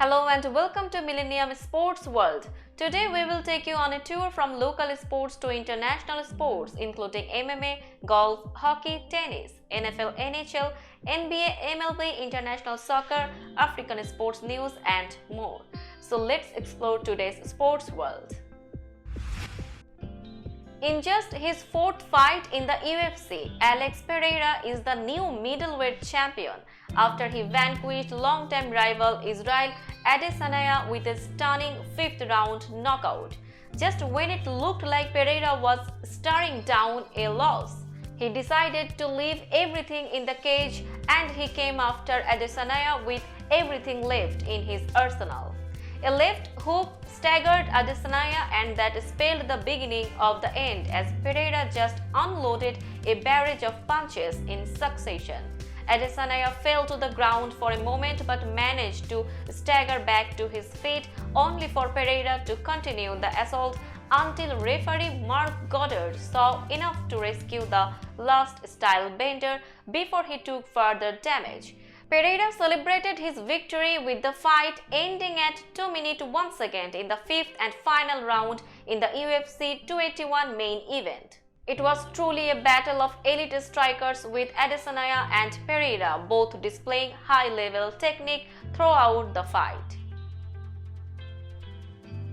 Hello and welcome to Millennium Sports World. Today we will take you on a tour from local sports to international sports including MMA, golf, hockey, tennis, NFL, NHL, NBA, MLB, international soccer, African sports news and more. So let's explore today's sports world. In just his fourth fight in the UFC, Alex Pereira is the new middleweight champion after he vanquished longtime rival Israel Adesanya with a stunning fifth-round knockout. Just when it looked like Pereira was staring down a loss, he decided to leave everything in the cage and he came after Adesanya with everything left in his arsenal. A left hook staggered Adesanya and that spelled the beginning of the end as Pereira just unloaded a barrage of punches in succession. Adesanya fell to the ground for a moment but managed to stagger back to his feet only for Pereira to continue the assault until referee Mark Goddard saw enough to rescue the last style bender before he took further damage. Pereira celebrated his victory with the fight ending at 2 minutes 1 second in the fifth and final round in the UFC 281 main event. It was truly a battle of elite strikers with Adesanya and Pereira both displaying high-level technique throughout the fight.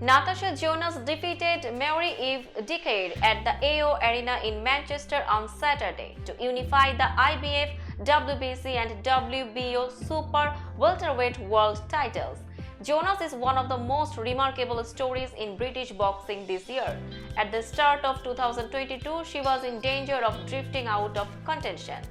Natasha Jonas defeated Mary-Eve Decade at the AO Arena in Manchester on Saturday to unify the IBF, WBC and WBO Super Welterweight World titles. Jonas is one of the most remarkable stories in British boxing this year. At the start of 2022, she was in danger of drifting out of contention.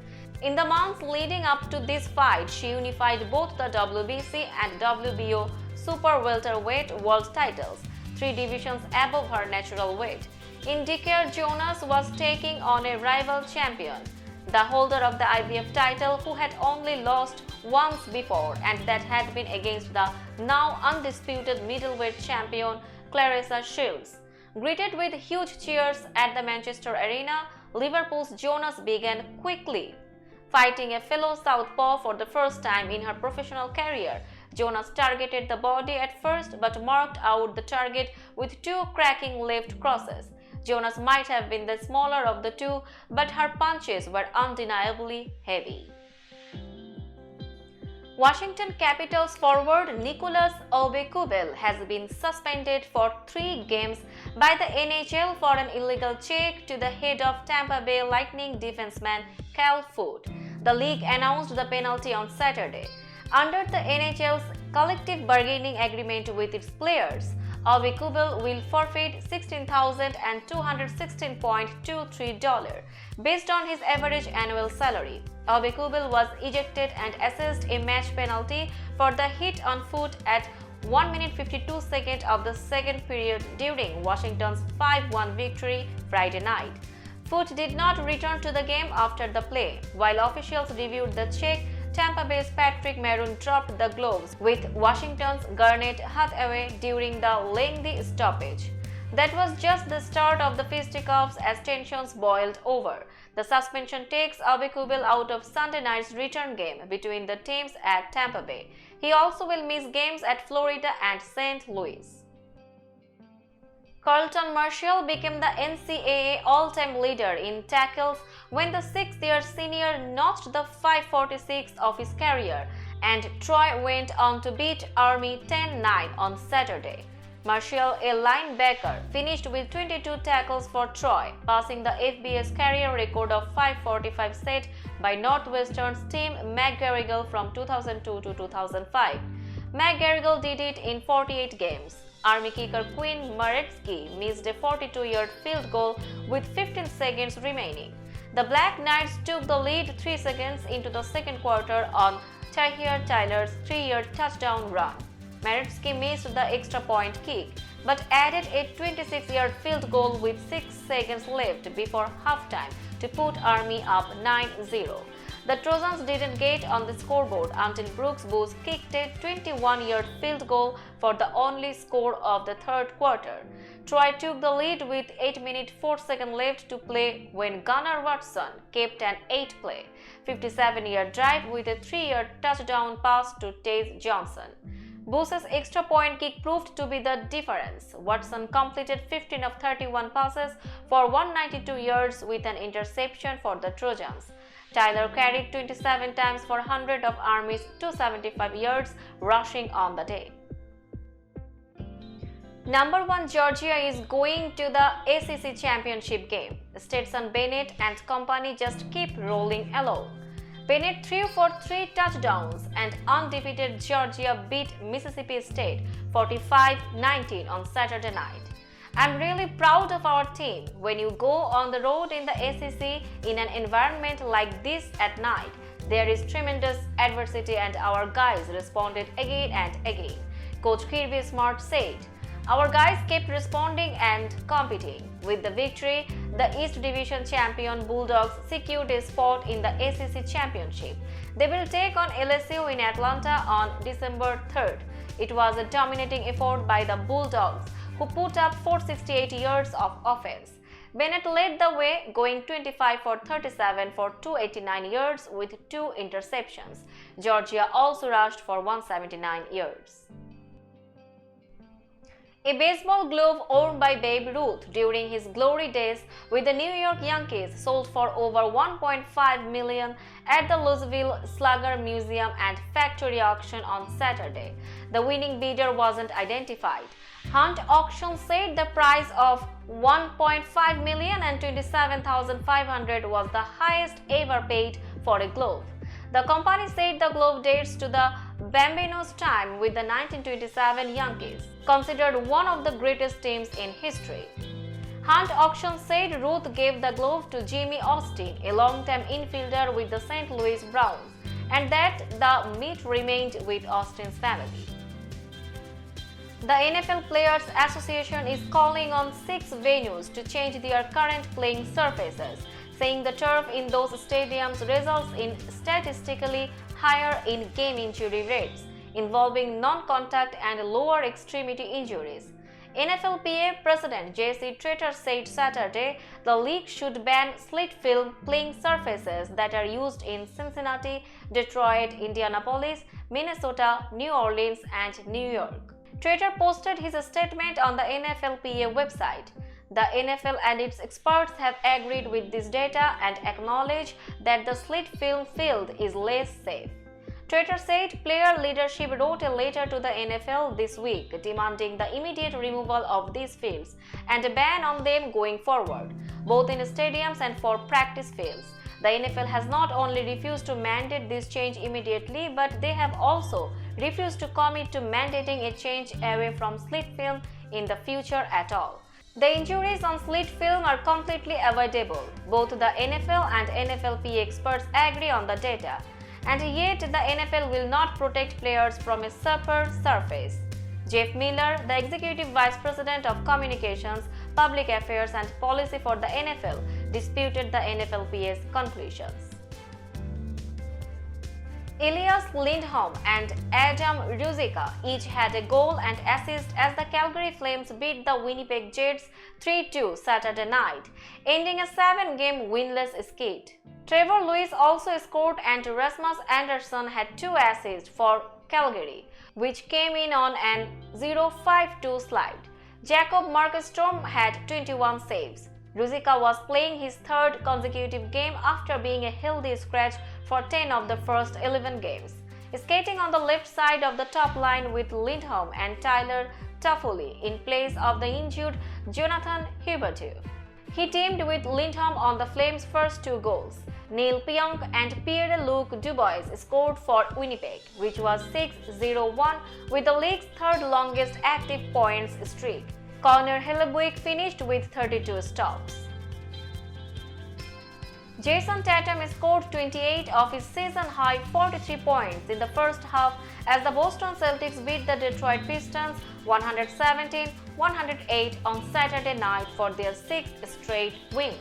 In the months leading up to this fight, she unified both the WBC and WBO Super Welterweight World titles, 3 divisions above her natural weight. In Decade, Jonas was taking on a rival champion, the holder of the IBF title who had only lost once before, and that had been against the now undisputed middleweight champion Claressa Shields. Greeted with huge cheers at the Manchester Arena, Liverpool's Jonas began quickly. Fighting a fellow southpaw for the first time in her professional career, Jonas targeted the body at first but marked out the target with 2 cracking left crosses. Jonas might have been the smaller of the two, but her punches were undeniably heavy. Washington Capitals forward Nicolas Aube-Kubel has been suspended for 3 games by the NHL for an illegal check to the head of Tampa Bay Lightning defenseman Cal Foote. The league announced the penalty on Saturday. Under the NHL's collective bargaining agreement with its players, Aube-Kubel will forfeit $16,216.23 based on his average annual salary. Aube-Kubel was ejected and assessed a match penalty for the hit on Foote at 1 minute 52 seconds of the second period during Washington's 5-1 victory Friday night. Foote did not return to the game after the play. While officials reviewed the check, Tampa Bay's Patrick Maroon dropped the gloves with Washington's Garnett Hathaway during the lengthy stoppage. That was just the start of the fisticuffs as tensions boiled over. The suspension takes Aube-Kubel out of Sunday night's return game between the teams at Tampa Bay. He also will miss games at Florida and St. Louis. Carlton Martial became the NCAA all-time leader in tackles when the 6th-year senior notched the 546 of his career, and Troy went on to beat Army 10-9 on Saturday. Martial, a linebacker, finished with 22 tackles for Troy, passing the FBS career record of 545 set by Northwestern's Tim McGarrigle from 2002 to 2005. McGarrigle did it in 48 games. Army kicker Quinn Maretsky missed a 42-yard field goal with 15 seconds remaining. The Black Knights took the lead 3 seconds into the second quarter on Tahir Tyler's 3-yard touchdown run. Maretsky missed the extra point kick, but added a 26-yard field goal with 6 seconds left before halftime to put Army up 9-0. The Trojans didn't get on the scoreboard until Brooks Booth kicked a 21-yard field goal for the only score of the third quarter. Troy took the lead with 8 minutes 4 seconds left to play when Gunnar Watson kept an 8-play, 57-yard drive with a 3-yard touchdown pass to Taze Johnson. Bosa's extra point kick proved to be the difference. Watson completed 15 of 31 passes for 192 yards with an interception for the Trojans. Tyler carried 27 times for 100 of Army's 275 yards rushing on the day. Number 1 Georgia is going to the ACC championship game. Stetson Bennett and company just keep rolling along. Bennett threw for 3 touchdowns and undefeated Georgia beat Mississippi State 45-19 on Saturday night. I'm really proud of our team. When you go on the road in the ACC in an environment like this at night, there is tremendous adversity and our guys responded again and again, Coach Kirby Smart said. Our guys kept responding and competing. With the victory, the East Division champion Bulldogs secured a spot in the ACC championship. They will take on LSU in Atlanta on December 3rd. It was a dominating effort by the Bulldogs, who put up 468 yards of offense. Bennett led the way, going 25 for 37 for 289 yards with 2 interceptions. Georgia also rushed for 179 yards. A baseball glove worn by Babe Ruth during his glory days with the New York Yankees sold for over $1.5 million at the Louisville Slugger Museum and Factory auction on Saturday. The winning bidder wasn't identified. Hunt Auction said the price of $1.5 million and $27,500 was the highest ever paid for a glove. The company said the glove dates to the Bambino's time with the 1927 Yankees, considered one of the greatest teams in history. Hunt Auction said Ruth gave the glove to Jimmy Austin, a longtime infielder with the St. Louis Browns, and that the meat remained with Austin's family. The NFL Players Association is calling on 6 venues to change their current playing surfaces, saying the turf in those stadiums results in statistically higher in-game injury rates, involving non-contact and lower extremity injuries. NFLPA President J.C. Tretter said Saturday the league should ban slit-film playing surfaces that are used in Cincinnati, Detroit, Indianapolis, Minnesota, New Orleans, and New York. Tretter posted his statement on the NFLPA website. The NFL and its experts have agreed with this data and acknowledge that the slit-film field is less safe. Tretter said player leadership wrote a letter to the NFL this week demanding the immediate removal of these fields and a ban on them going forward, both in stadiums and for practice fields. The NFL has not only refused to mandate this change immediately, but they have also refused to commit to mandating a change away from slit film in the future at all. The injuries on slit film are completely avoidable. Both the NFL and NFLPA experts agree on the data, and yet the NFL will not protect players from a safer surface. Jeff Miller, the Executive Vice President of Communications, Public Affairs and Policy for the NFL, disputed the NFLPA's conclusions. Elias Lindholm and Adam Ruzicka each had a goal and assist as the Calgary Flames beat the Winnipeg Jets 3-2 Saturday night, ending a 7-game winless skid. Trevor Lewis also scored and Rasmus Andersson had 2 assists for Calgary, which came in on an 0-5-2 slide. Jacob Markstrom had 21 saves. Ruzicka was playing his 3rd consecutive game after being a healthy scratch for 10 of the first 11 games, skating on the left side of the top line with Lindholm and Tyler Toffoli in place of the injured Jonathan Huberdeau. He teamed with Lindholm on the Flames' first 2 goals. Neil Pionk and Pierre-Luc Dubois scored for Winnipeg, which was 6-0-1 with the league's 3rd longest active points streak. Connor Hellebuyck finished with 32 stops. Jason Tatum scored 28 of his season-high 43 points in the first half as the Boston Celtics beat the Detroit Pistons 117-108 on Saturday night for their 6th straight win.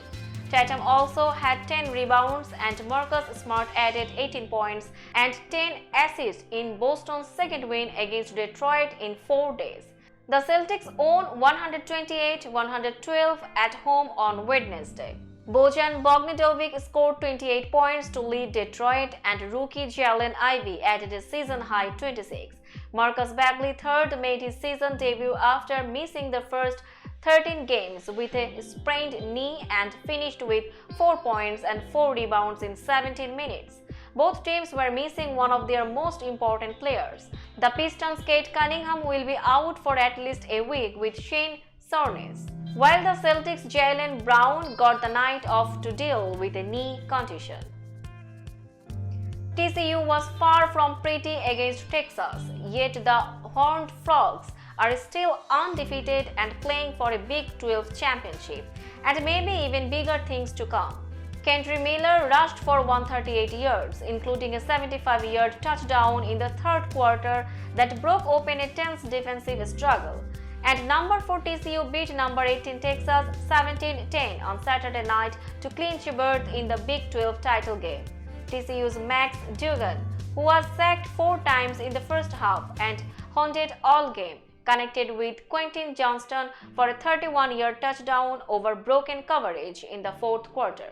Tatum also had 10 rebounds and Marcus Smart added 18 points and 10 assists in Boston's 2nd win against Detroit in 4 days. The Celtics won 128-112 at home on Wednesday. Bojan Bogdanovic scored 28 points to lead Detroit and rookie Jalen Ivey added a season-high 26. Marcus Bagley III made his season debut after missing the first 13 games with a sprained knee and finished with 4 points and 4 rebounds in 17 minutes. Both teams were missing one of their most important players. The Pistons' Kate Cunningham will be out for at least a week with shin soreness, while the Celtics' Jaylen Brown got the night off to deal with a knee contusion. TCU was far from pretty against Texas, yet the Horned Frogs are still undefeated and playing for a Big 12 championship, and maybe even bigger things to come. Kendry Miller rushed for 138 yards, including a 75-yard touchdown in the third quarter that broke open a tense defensive struggle. And number 4 TCU beat number 18 Texas 17-10 on Saturday night to clinch a berth in the Big 12 title game. TCU's Max Duggan, who was sacked 4 times in the first half and hunted all game, connected with Quentin Johnston for a 31-yard touchdown over broken coverage in the fourth quarter.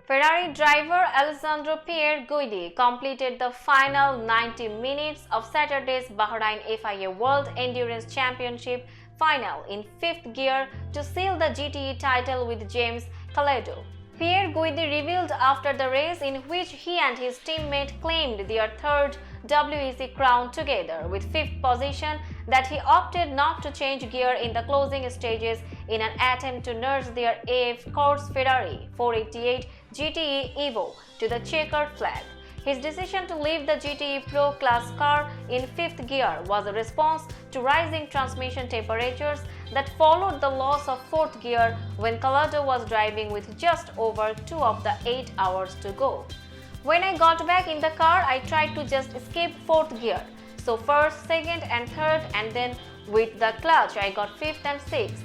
Ferrari driver Alessandro Pierguidi completed the final 90 minutes of Saturday's Bahrain FIA World Endurance Championship final in 5th gear to seal the GTE title with James Calado. Pierguidi revealed after the race, in which he and his teammate claimed their third WEC crown together with 5th position, that he opted not to change gear in the closing stages in an attempt to nurse their AF Corse Ferrari 488 GTE Evo to the checkered flag. His decision to leave the GTE Pro Class car in 5th gear was a response to rising transmission temperatures that followed the loss of 4th gear when Calado was driving with just over 2 of the 8 hours to go. When I got back in the car, I tried to just skip 4th gear. So first, second and third, and then with the clutch I got 5th and 6th,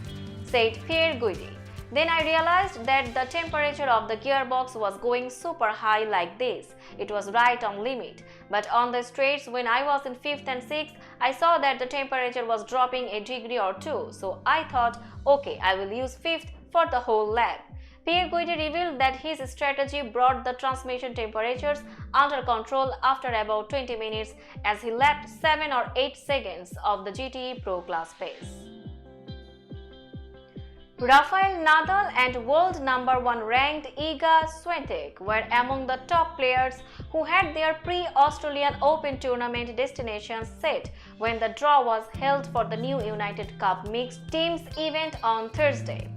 said Pierguidi. Then I realized that the temperature of the gearbox was going super high like this. It was right on limit. But on the straights, when I was in 5th and 6th, I saw that the temperature was dropping a degree or two. So I thought, okay, I will use 5th for the whole lap. Pierguidi revealed that his strategy brought the transmission temperatures under control after about 20 minutes as he lapped 7 or 8 seconds of the GTE Pro Class pace. Rafael Nadal and world number 1 ranked Iga Swiatek were among the top players who had their pre-Australian Open tournament destinations set when the draw was held for the new United Cup mixed teams event on Thursday.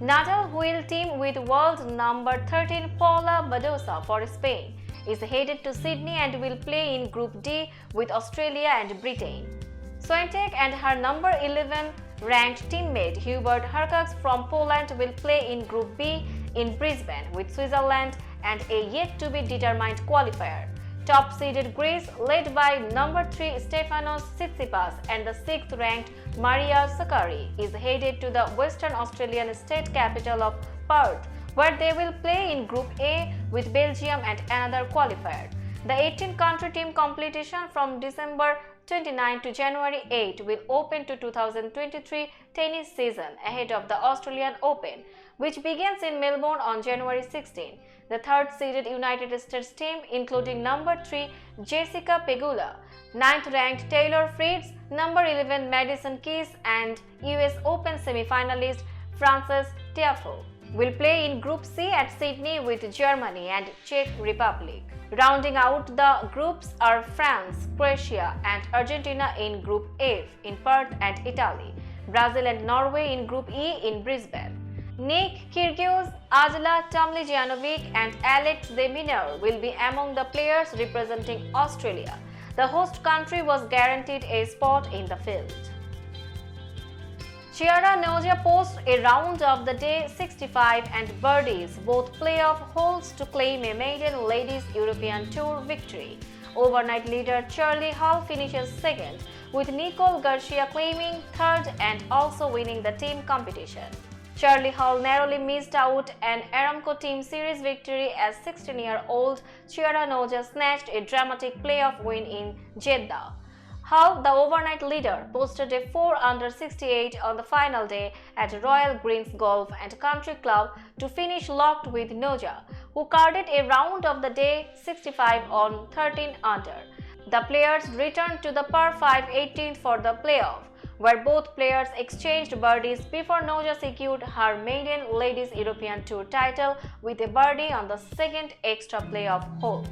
Nadal, who will team with world number 13 Paula Badosa for Spain, is headed to Sydney and will play in Group D with Australia and Britain. Swiatek and her number 11 ranked teammate Hubert Hurkacz from Poland will play in Group B in Brisbane with Switzerland and a yet-to-be-determined qualifier. Top-seeded Greece, led by number 3 Stefanos Tsitsipas and the 6th-ranked Maria Sakkari, is headed to the Western Australian state capital of Perth, where they will play in Group A with Belgium and another qualifier. The 18-country team competition from December 29 to January 8 will open to 2023 tennis season ahead of the Australian Open, which begins in Melbourne on January 16. The third-seeded United States team, including number 3 Jessica Pegula, 9th-ranked Taylor Fritz, number 11 Madison Keys, and US Open semi-finalist Frances Tiafoe, will play in Group C at Sydney with Germany and Czech Republic. Rounding out the groups are France, Croatia, and Argentina in Group F in Perth and Italy, Brazil and Norway in Group E in Brisbane. Nick Kyrgios, Ajla Tomljanovic, and Alex de Minaur will be among the players representing Australia. The host country was guaranteed a spot in the field. Chiara Noja posts a round of the day 65 and birdies both playoff holes to claim a maiden ladies European Tour victory. Overnight leader Charlie Hull finishes second, with Nicole Garcia claiming third and also winning the team competition. Charlie Hull narrowly missed out an Aramco Team Series victory as 16-year-old Chiara Noja snatched a dramatic playoff win in Jeddah. Hull, the overnight leader, posted a 4-under 68 on the final day at Royal Greens Golf and Country Club to finish locked with Noja, who carded a round of the day 65 on 13 under. The players returned to the par 5 18th for the playoff, where both players exchanged birdies before Noja secured her maiden Ladies European Tour title with a birdie on the second extra playoff hole.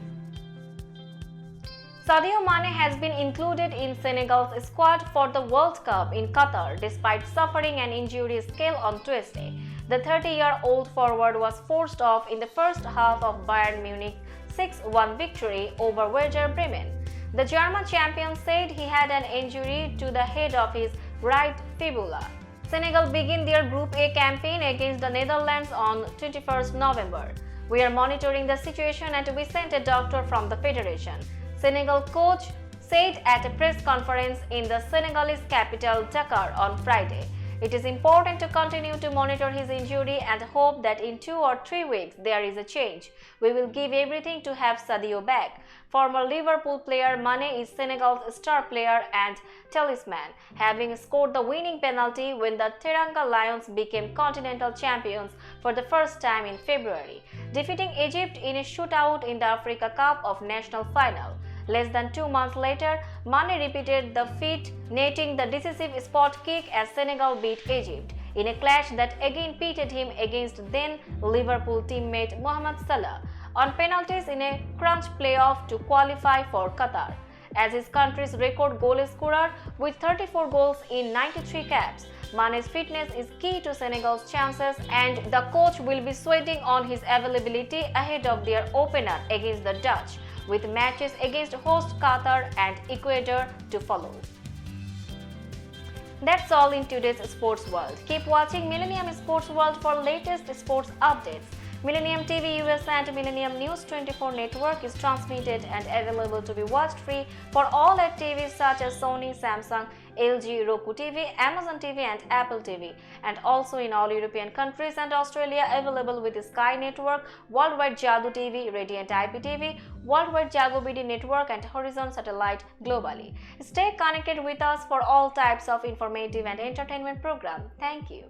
Sadio Mane has been included in Senegal's squad for the World Cup in Qatar despite suffering an injury scale on Tuesday. The 30-year-old forward was forced off in the first half of Bayern Munich's 6-1 victory over Werder Bremen. The German champion said he had an injury to the head of his right fibula. Senegal begin their Group A campaign against the Netherlands on 21st November. We are monitoring the situation and we sent a doctor from the federation, Senegal coach said at a press conference in the Senegalese capital Dakar on Friday. It is important to continue to monitor his injury and hope that in 2 or 3 weeks there is a change. We will give everything to have Sadio back. Former Liverpool player Mane is Senegal's star player and talisman, having scored the winning penalty when the Teranga Lions became continental champions for the first time in February, defeating Egypt in a shootout in the Africa Cup of Nations final. Less than 2 months later, Mane repeated the feat, netting the decisive spot kick as Senegal beat Egypt, in a clash that again pitted him against then Liverpool teammate Mohamed Salah on penalties in a crunch playoff to qualify for Qatar. As his country's record goal scorer with 34 goals in 93 caps, Mane's fitness is key to Senegal's chances and the coach will be sweating on his availability ahead of their opener against the Dutch, with matches against host Qatar and Ecuador to follow. That's all in today's Sports World. Keep watching Millennium Sports World for latest sports updates. Millennium TV US and Millennium News 24 network is transmitted and available to be watched free for all at TVs such as Sony, Samsung, LG, Roku TV, Amazon TV and Apple TV, and also in all European countries and Australia available with Sky Network, Worldwide Jago TV, Radiant IPTV, Worldwide Jago BD Network and Horizon Satellite globally. Stay connected with us for all types of informative and entertainment programs. Thank you.